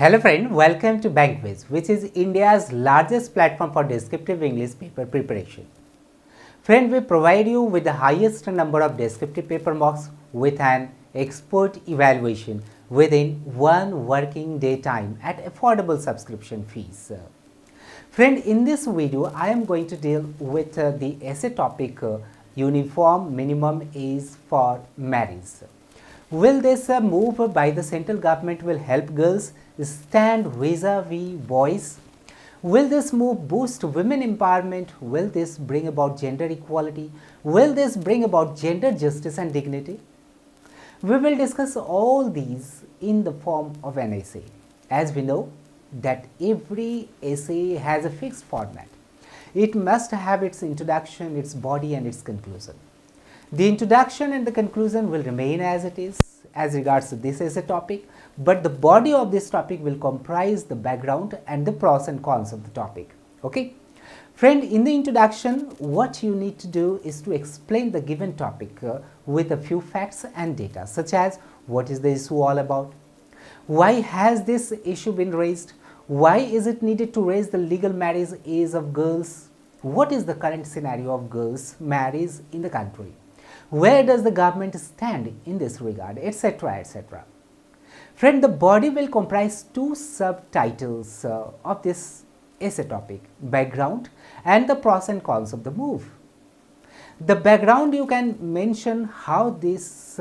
Hello friend, welcome to Bankviz, which is India's largest platform for descriptive English paper preparation. Friend, we provide you with the highest number of descriptive paper mocks with an expert evaluation within one working day time at affordable subscription fees. Friend, in this video, I am going to deal with the essay topic Uniform Minimum Age for Marriage. Will this move by the central government will help girls stand vis-a-vis boys? Will this move boost women empowerment? Will this bring about gender equality? Will this bring about gender justice and dignity? We will discuss all these in the form of an essay. As we know that every essay has a fixed format. It must have its introduction, its body and its conclusion. The introduction and the conclusion will remain as it is as regards to this essay topic, but the body of this topic will comprise the background and the pros and cons of the topic. Okay? Friend, in the introduction, what you need to do is to explain the given topic with a few facts and data, such as what is the issue all about, why has this issue been raised, why is it needed to raise the legal marriage age of girls, what is the current scenario of girls' marriage in the country, where does the government stand in this regard, etc., etc. Friend, the body will comprise two subtitles of this essay topic, background and the pros and cons of the move. The background, you can mention how this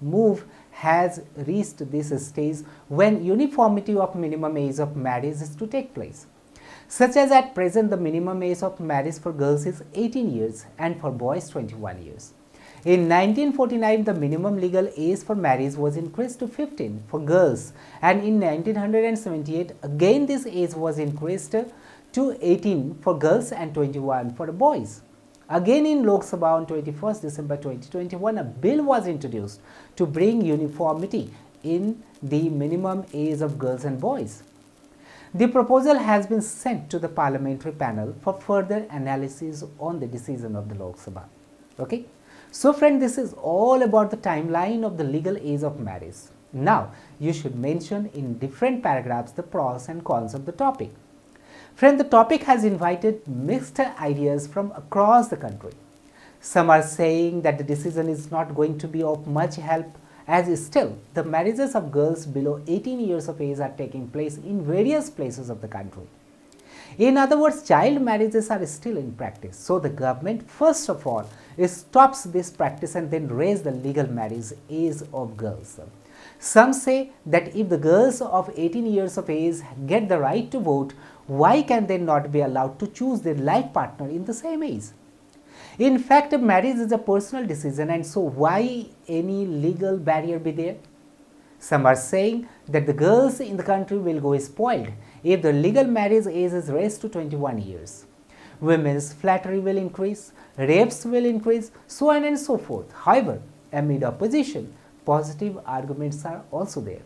move has reached this stage when uniformity of minimum age of marriage is to take place. Such as at present the minimum age of marriage for girls is 18 years and for boys 21 years. In 1949, the minimum legal age for marriage was increased to 15 for girls, and in 1978, again this age was increased to 18 for girls and 21 for the boys. Again in Lok Sabha on 21st December 2021, a bill was introduced to bring uniformity in the minimum age of girls and boys. The proposal has been sent to the parliamentary panel for further analysis on the decision of the Lok Sabha. Okay? So friend, this is all about the timeline of the legal age of marriage. Now, you should mention in different paragraphs the pros and cons of the topic. Friend, the topic has invited mixed ideas from across the country. Some are saying that the decision is not going to be of much help, as still the marriages of girls below 18 years of age are taking place in various places of the country. In other words, child marriages are still in practice. So the government first of all stops this practice and then raise the legal marriage age of girls. Some say that if the girls of 18 years of age get the right to vote, why can they not be allowed to choose their life partner in the same age? In fact, marriage is a personal decision, and so why any legal barrier be there? Some are saying that the girls in the country will go spoiled if the legal marriage age is raised to 21 years. Women's flattery will increase, rapes will increase, so on and so forth. However, amid opposition, positive arguments are also there.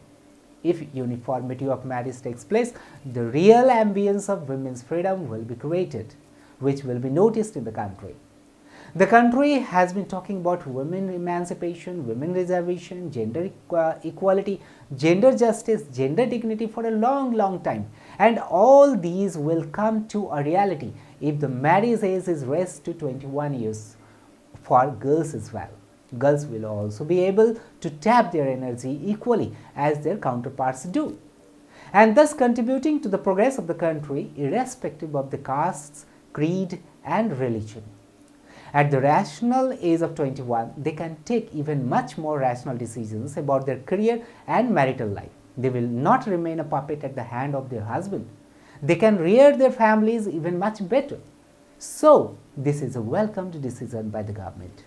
If uniformity of marriage takes place, the real ambience of women's freedom will be created, which will be noticed in the country. The country has been talking about women emancipation, women reservation, gender equality, gender justice, gender dignity for a long time, and all these will come to a reality if the marriage age is raised to 21 years for girls as well. Girls will also be able to tap their energy equally as their counterparts do, and thus contributing to the progress of the country irrespective of the castes, creed and religion. At the rational age of 21, they can take even much more rational decisions about their career and marital life. They will not remain a puppet at the hand of their husband. They can rear their families even much better. So, this is a welcomed decision by the government.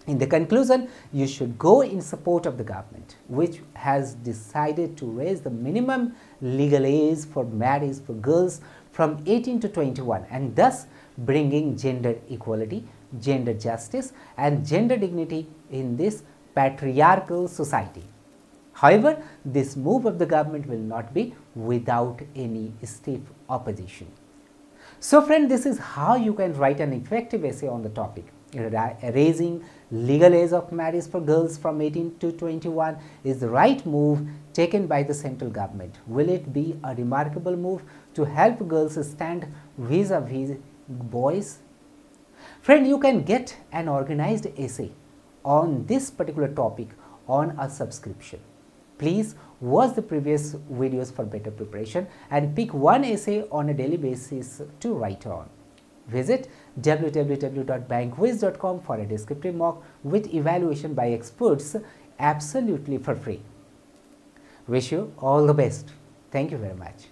In the conclusion, you should go in support of the government, which has decided to raise the minimum legal age for marriage for girls from 18 to 21, and thus bringing gender equality, gender justice and gender dignity in this patriarchal society. However, this move of the government will not be without any stiff opposition. So friend, this is how you can write an effective essay on the topic. Raising legal age of marriage for girls from 18 to 21 is the right move taken by the central government. Will it be a remarkable move to help girls stand vis-a-vis boys? Friend, you can get an organized essay on this particular topic on a subscription. Please watch the previous videos for better preparation and pick one essay on a daily basis to write on. Visit www.bankquiz.com for a descriptive mock with evaluation by experts absolutely for free. Wish you all the best. Thank you very much.